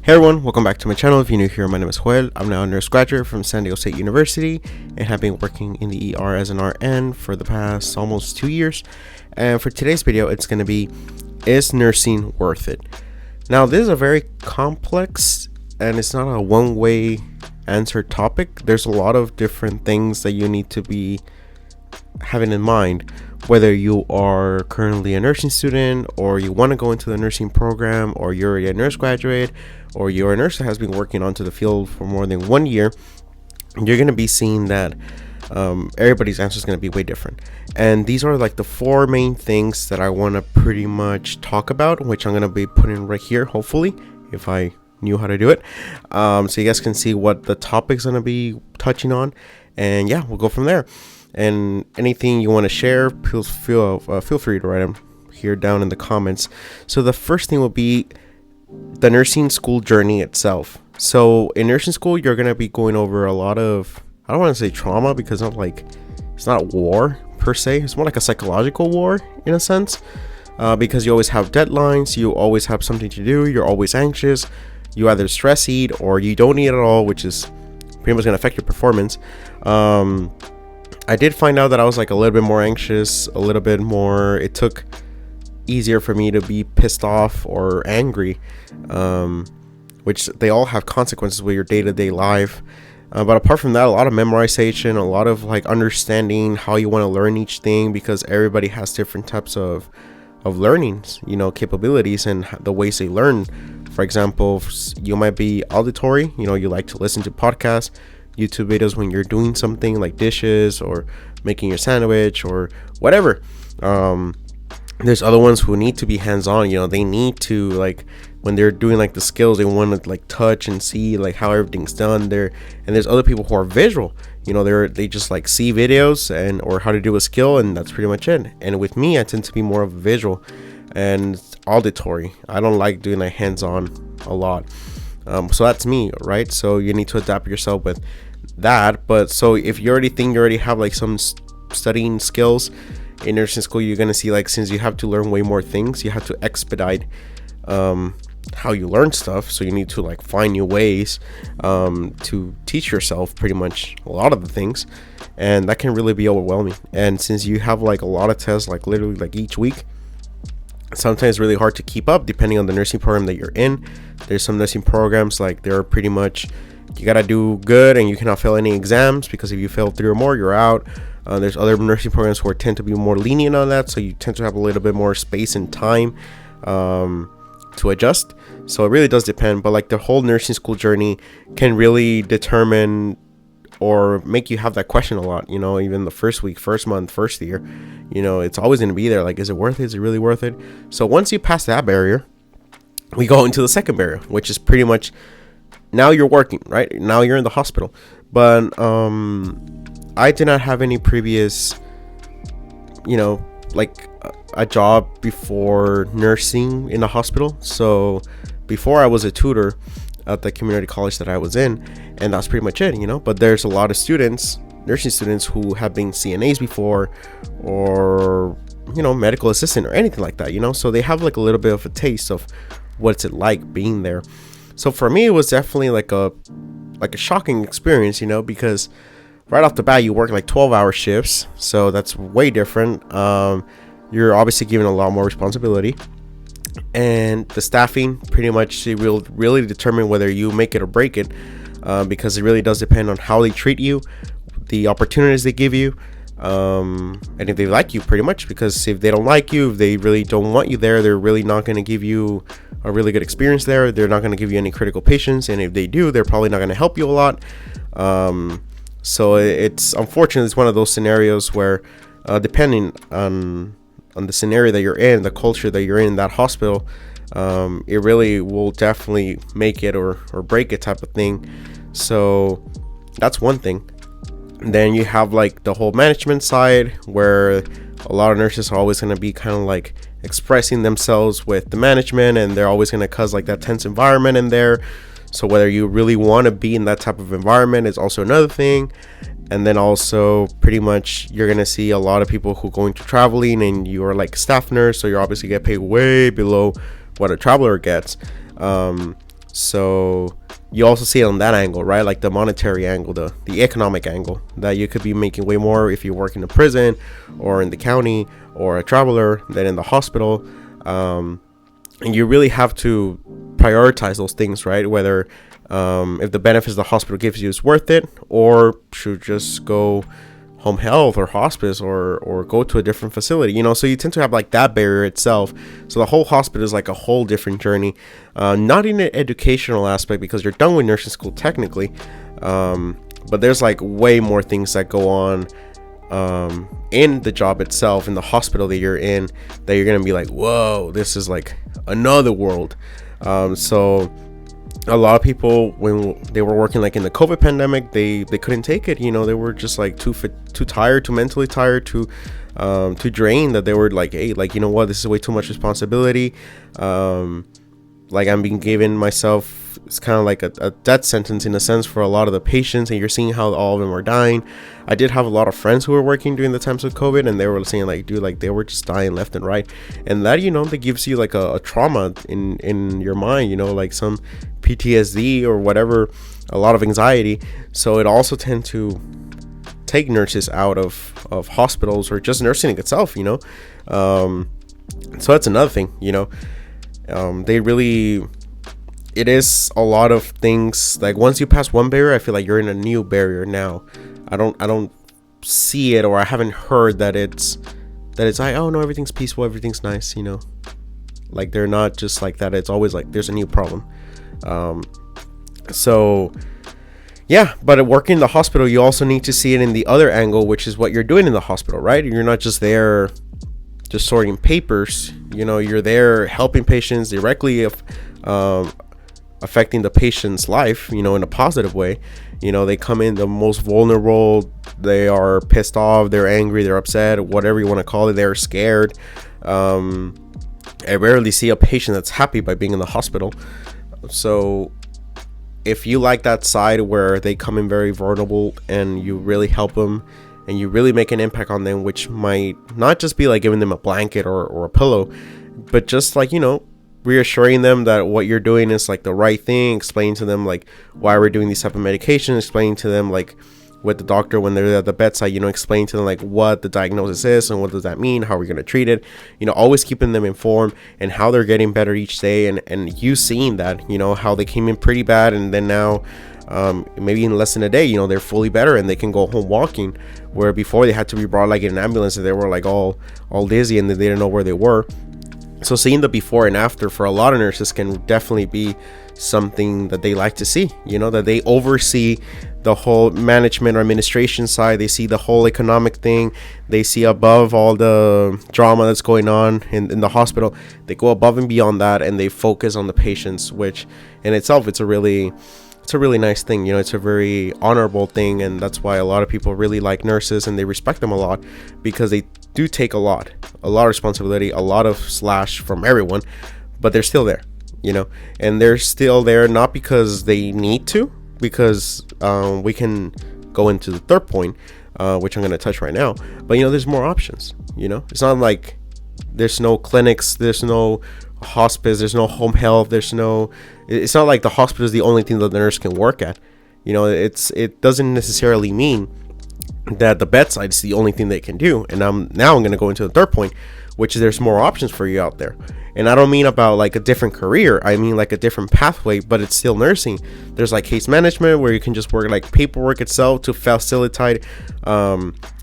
Hey everyone, welcome back to my channel. If you're new here, my name is Joel. I'm now a nurse graduate from San Diego State University and have been working in the ER as an RN for the past almost 2 years. And for today's video, it's going to be, is nursing worth it? Now, this is a very complex and it's not a one-way answer topic. There's a lot of different things that you need to be having in mind, whether you are currently a nursing student or you want to go into the nursing program, or you're already a nurse graduate, or you're a nurse that has been working onto the field for more than 1 year. You're going to be seeing that everybody's answer is going to be way different. And these are like the 4 main things that I want to pretty much talk about, which I'm going to be putting right here, hopefully, if I knew how to do it. So you guys can see what the topic's going to be touching on. And yeah, we'll go from there. And anything you want to share, feel free to write them here down in the comments. So the first thing will be the nursing school journey itself. So in nursing school, you're going to be going over a lot of, I don't want to say trauma, because it's not war per se. It's more like a psychological war in a sense, because you always have deadlines, you always have something to do, you're always anxious, you either stress eat or you don't eat at all, which is pretty much going to affect your performance. I did find out that I was like a little bit more anxious, a little bit more, it took easier for me to be pissed off or angry, which they all have consequences with your day-to-day life. But apart from that, a lot of memorization, a lot of like understanding how you want to learn each thing, because everybody has different types of learnings, capabilities and the ways they learn. For example, you might be auditory, you like to listen to podcasts, YouTube videos when you're doing something like dishes or making your sandwich or whatever. There's other ones who need to be hands-on. They need to, like, when they're doing like the skills, they want to like touch and see like how everything's done there. And there's other people who are visual. They just like see videos and or how to do a skill, and that's pretty much it. And with me, I tend to be more of a visual and auditory. I don't like doing like hands-on a lot. So that's me, right? So you need to adapt yourself with that. But so if you already think you already have like some studying skills in nursing school, you're gonna see, like, since you have to learn way more things, you have to expedite how you learn stuff. So you need to like find new ways to teach yourself pretty much a lot of the things, and that can really be overwhelming. And since you have like a lot of tests, like literally like each week, sometimes it's really hard to keep up depending on the nursing program that you're in. There's some nursing programs like they're pretty much, you gotta do good and you cannot fail any exams, because if you fail 3 or more, you're out. There's other nursing programs who tend to be more lenient on that, so you tend to have a little bit more space and time to adjust. So it really does depend. But like the whole nursing school journey can really determine or make you have that question a lot, even the first week, first month, first year, it's always going to be there. Like, is it worth it? Is it really worth it? So once you pass that barrier, we go into the second barrier, which is pretty much, now you're working, right? Now you're in the hospital. But I did not have any previous, like a job before nursing in the hospital. So before, I was a tutor at the community college that I was in, and that's pretty much it, But there's a lot of students, nursing students, who have been CNAs before, or medical assistant or anything like that, so they have like a little bit of a taste of what's it like being there. So for me, it was definitely like a shocking experience, because right off the bat, you work like 12-hour shifts, so that's way different. You're obviously given a lot more responsibility, and the staffing pretty much, it will really determine whether you make it or break it, because it really does depend on how they treat you, the opportunities they give you, and if they like you, pretty much. Because if they don't like you, if they really don't want you there, they're really not going to give you a really good experience there. They're not going to give you any critical patients, and if they do, they're probably not going to help you a lot. So it's unfortunate. It's one of those scenarios where, depending on the scenario that you're in, the culture that you're in that hospital, it really will definitely make it or break it type of thing. So that's one thing. And then you have like the whole management side, where a lot of nurses are always going to be kind of like expressing themselves with the management, and they're always going to cause like that tense environment in there. So whether you really want to be in that type of environment is also another thing. And then also pretty much you're going to see a lot of people who go into traveling, and you are like staff nurse, so you obviously get paid way below what a traveler gets. So you also see it on that angle, right? Like the monetary angle, the economic angle, that you could be making way more if you work in a prison or in the county or a traveler than in the hospital. And you really have to prioritize those things, right? Whether if the benefits the hospital gives you is worth it, or should just go home health or hospice, or go to a different facility, so you tend to have like that barrier itself. So the whole hospital is like a whole different journey, not in an educational aspect because you're done with nursing school technically, but there's like way more things that go on in the job itself, in the hospital that you're in, that you're gonna be like, whoa, this is like another world. So a lot of people, when they were working like in the COVID pandemic, they couldn't take it. They were just like too tired, too mentally tired, too drained, that they were like, hey, like, you know what, this is way too much responsibility. Like I'm being given myself, it's kind of like a death sentence in a sense for a lot of the patients, and you're seeing how all of them are dying. I did have a lot of friends who were working during the times of COVID, and they were saying like, dude, like they were just dying left and right. And that, that gives you like a trauma in your mind, like some PTSD or whatever, a lot of anxiety. So it also tends to take nurses out of hospitals or just nursing itself, so that's another thing, they really, it is a lot of things. Like once you pass one barrier, I feel like you're in a new barrier now. I don't see it, or I haven't heard that it's like, oh no, everything's peaceful, everything's nice, like they're not just like that. It's always like there's a new problem. So yeah, but at working in the hospital, you also need to see it in the other angle, which is what you're doing in the hospital, right? You're not just there just sorting papers, you're there helping patients directly, affecting the patient's life, in a positive way. They come in the most vulnerable, they are pissed off, they're angry, they're upset, whatever you want to call it, they're scared. I rarely see a patient that's happy by being in the hospital. So if you like that side where they come in very vulnerable and you really help them and you really make an impact on them, which might not just be like giving them a blanket or a pillow, but just like, reassuring them that what you're doing is like the right thing, explaining to them like why we're doing these type of medications, explaining to them like with the doctor when they're at the bedside, explaining to them like what the diagnosis is and what does that mean, how are we going to treat it, always keeping them informed and how they're getting better each day, and you seeing that, how they came in pretty bad and then now maybe in less than a day, they're fully better and they can go home walking, where before they had to be brought like in an ambulance and they were like all dizzy and they didn't know where they were. So seeing the before and after for a lot of nurses can definitely be something that they like to see, that they oversee the whole management or administration side. They see the whole economic thing. They see above all the drama that's going on in the hospital. They go above and beyond that and they focus on the patients, which in itself, it's a really nice thing. It's a very honorable thing. And that's why a lot of people really like nurses and they respect them a lot, because they do take a lot of responsibility, a lot of slash from everyone, but they're still there, and they're still there not because they need to, because we can go into the third point, which I'm going to touch right now, but there's more options. It's not like there's no clinics, there's no hospice, there's no home health, it's not like the hospital is the only thing that the nurse can work at. It doesn't necessarily mean that the bedside is the only thing they can do. And I'm going to go into the third point, which is there's more options for you out there. And I don't mean about like a different career, I mean like a different pathway, but it's still nursing. There's like case management, where you can just work like paperwork itself to facilitate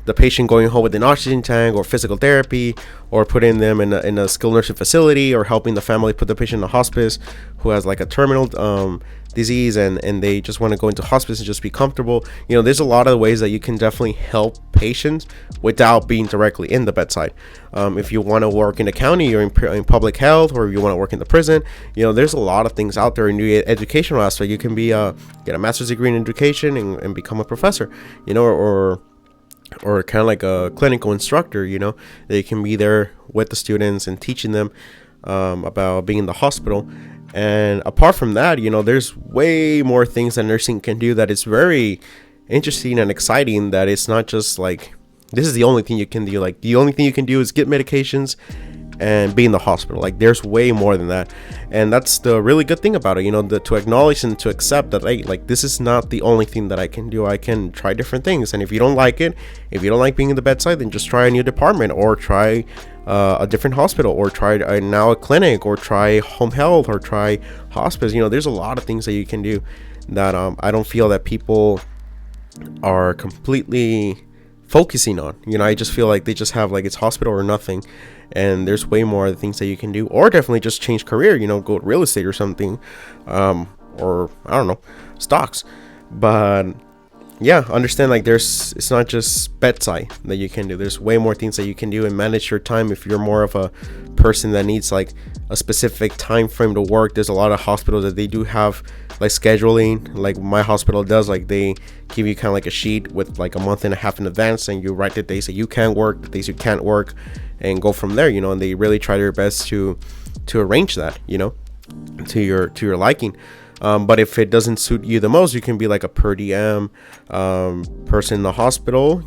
the patient going home with an oxygen tank, or physical therapy, or putting them in a skilled nursing facility, or helping the family put the patient in a hospice who has like a terminal disease and they just want to go into hospice and just be comfortable. There's a lot of ways that you can definitely help patients without being directly in the bedside. If you want to work in the county or in public health, or you want to work in the prison, there's a lot of things out there in the educational aspect. You can be get a master's degree in education and become a professor, or kind of like a clinical instructor, they can be there with the students and teaching them about being in the hospital. And apart from that, there's way more things that nursing can do that is very interesting and exciting, that it's not just like this is the only thing you can do. Like the only thing you can do is get medications and be in the hospital. Like, there's way more than that, and that's the really good thing about it, to acknowledge and to accept that, hey, like, this is not the only thing that I can do. I can try different things, and if you don't like it, if you don't like being in the bedside, then just try a new department, or try a different hospital, or try now a clinic, or try home health, or try hospice. There's a lot of things that you can do that I don't feel that people are completely focusing on. I just feel like they just have, like, it's hospital or nothing, and there's way more other things that you can do, or definitely just change career, go to real estate or something, or I don't know, stocks. But yeah, understand, like, it's not just bedside that you can do. There's way more things that you can do and manage your time. If you're more of a person that needs, like, a specific time frame to work, there's a lot of hospitals that they do have, like, scheduling, like my hospital does. Like, they give you kind of like a sheet with, like, a month and a half in advance, and you write the days that you can work, the days you can't work, and go from there. And they really try their best to arrange that, to your liking. But if it doesn't suit you the most, you can be like a per diem person in the hospital,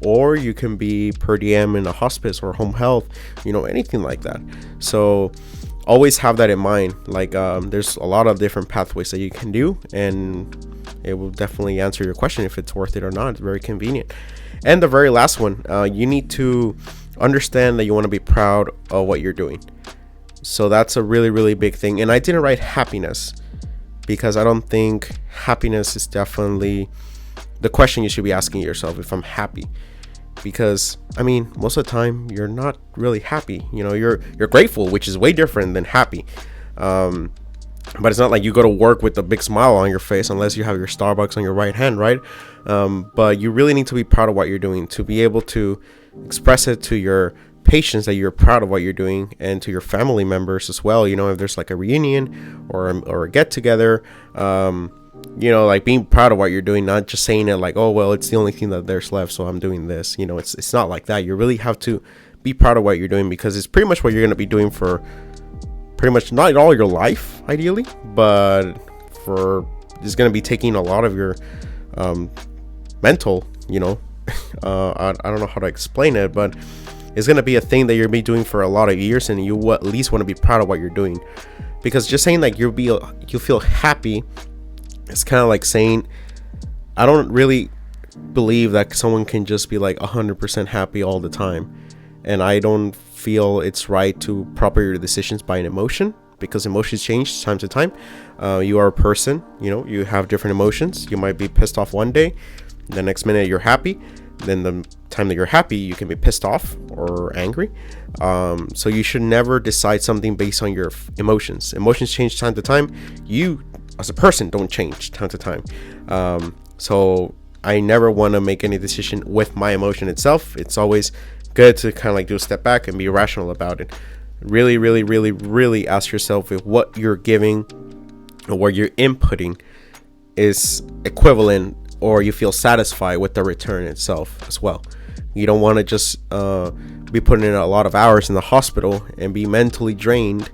or you can be per diem in a hospice or home health, anything like that. So always have that in mind. Like, there's a lot of different pathways that you can do, and it will definitely answer your question if it's worth it or not. It's very convenient. And the very last one, you need to understand that you want to be proud of what you're doing. So that's a really, really big thing. And I didn't write happiness, because I don't think happiness is definitely the question you should be asking yourself, if I'm happy. Because, I mean, most of the time you're not really happy. You're grateful, which is way different than happy. But it's not like you go to work with a big smile on your face unless you have your Starbucks on your right hand, right? But you really need to be proud of what you're doing, to be able to express it to your patients that you're proud of what you're doing, and to your family members as well. If there's like a reunion or a get together, like, being proud of what you're doing, not just saying it like, oh, well, it's the only thing that there's left, so I'm doing this. It's not like that. You really have to be proud of what you're doing, because it's pretty much what you're going to be doing for pretty much not all your life, ideally, but it's going to be taking a lot of your mental, I don't know how to explain it, but it's going to be a thing that you're be doing for a lot of years, and you at least want to be proud of what you're doing. Because just saying like you feel happy, it's kind of like saying, I don't really believe that someone can just be like 100% happy all the time. And I don't feel it's right to proper your decisions by an emotion, because emotions change time to time. You are a person, you have different emotions. You might be pissed off one day, the next minute you're happy. Then the time that you're happy, you can be pissed off or angry. So you should never decide something based on your emotions. Emotions change time to time. You as a person don't change time to time. So I never want to make any decision with my emotion itself. It's always good to kind of like do a step back and be rational about it. Really, really, really, really ask yourself if what you're giving or what you're inputting is equivalent, or you feel satisfied with the return itself as well. You don't want to just be putting in a lot of hours in the hospital and be mentally drained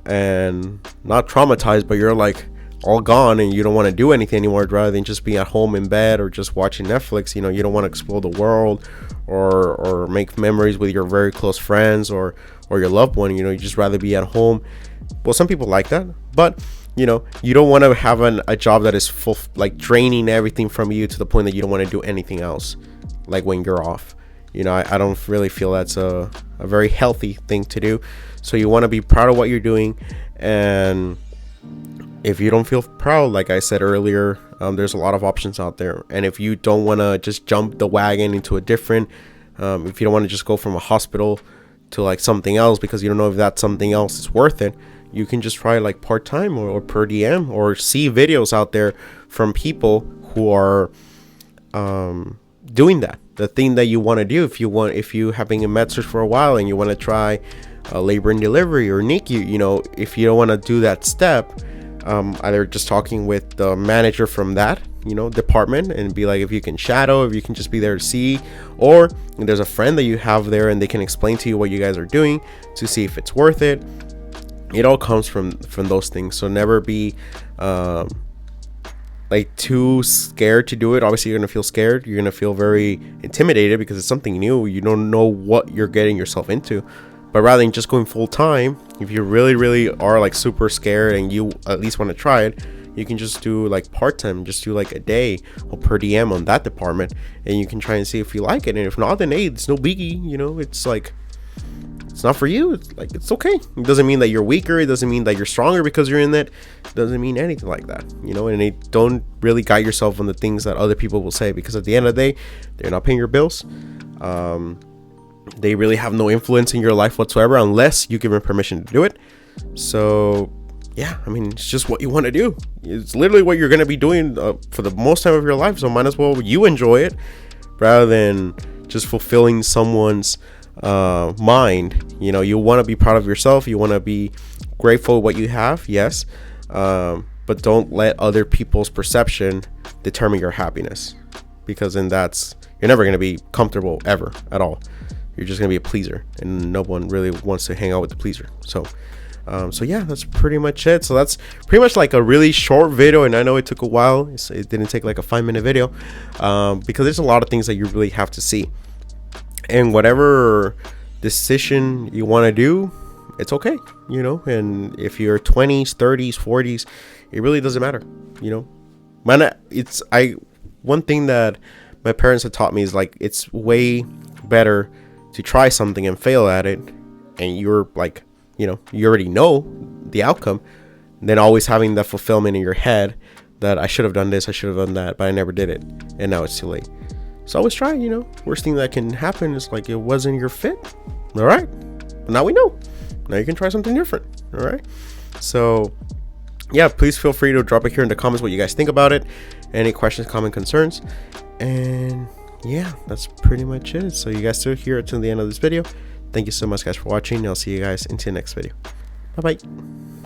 and not traumatized, but you're like all gone and you don't want to do anything anymore, rather than just be at home in bed or just watching Netflix. You don't want to explore the world or make memories with your very close friends or your loved one. You just rather be at home. Well, some people like that, but you don't want to have a job that is full, like draining everything from you to the point that you don't want to do anything else, like when you're off. I don't really feel that's a very healthy thing to do. So you want to be proud of what you're doing, and if you don't feel proud, like I said earlier, there's a lot of options out there. And if you don't want to just jump the wagon into a different, if you don't want to just go from a hospital to like something else because you don't know if that something else is worth it, you can just try like part-time or per diem, or see videos out there from people who are doing that, the thing that you want to do. If you have been in med surg for a while and you want to try labor and delivery or NICU, if you don't want to do that step, either just talking with the manager from that department and be like, if you can shadow, if you can just be there to see, or there's a friend that you have there and they can explain to you what you guys are doing to see if it's worth it. It all comes from those things. So never be like too scared to do it. Obviously you're gonna feel scared, you're gonna feel very intimidated because it's something new. You don't know what you're getting yourself into, But rather than just going full time, if you really are like super scared and you at least want to try it, you can just do like part-time, just do like a day or per diem on that department, and you can try and see if you like it. And if not, then hey, it's no biggie, you know. It's like, it's not for you. It's like, it's okay. It doesn't mean that you're weaker. It doesn't mean that you're stronger because you're in that. It doesn't mean anything like that, you know. And don't really guide yourself on the things that other people will say, because at the end of the day, they're not paying your bills. They really have no influence in your life whatsoever unless you give them permission to do it. So yeah, I mean, it's just what you want to do. It's literally what you're going to be doing for the most time of your life, so might as well you enjoy it rather than just fulfilling someone's mind. You know, you want to be proud of yourself, you want to be grateful for what you have, yes, but don't let other people's perception determine your happiness, because then you're never going to be comfortable ever at all. You're just going to be a pleaser, and no one really wants to hang out with the pleaser. So yeah, that's pretty much it. So that's pretty much like a really short video, and I know it took a while. It didn't take like a 5-minute video, because there's a lot of things that you really have to see. And whatever decision you want to do, it's okay, you know. And if you're 20s, 30s, 40s, it really doesn't matter, you know. One thing that my parents have taught me is like, it's way better to try something and fail at it, and you're like, you know, you already know the outcome, than always having that fulfillment in your head that I should have done this, I should have done that, but I never did it, and now it's too late. So always try, you know. Worst thing that can happen is like, it wasn't your fit. All right, but now we know. Now you can try something different. All right. So yeah, please feel free to drop it here in the comments what you guys think about it, any questions, comment, concerns. And yeah, that's pretty much it. So you guys still here until the end of this video. Thank you so much, guys, for watching. I'll see you guys into the next video. Bye bye.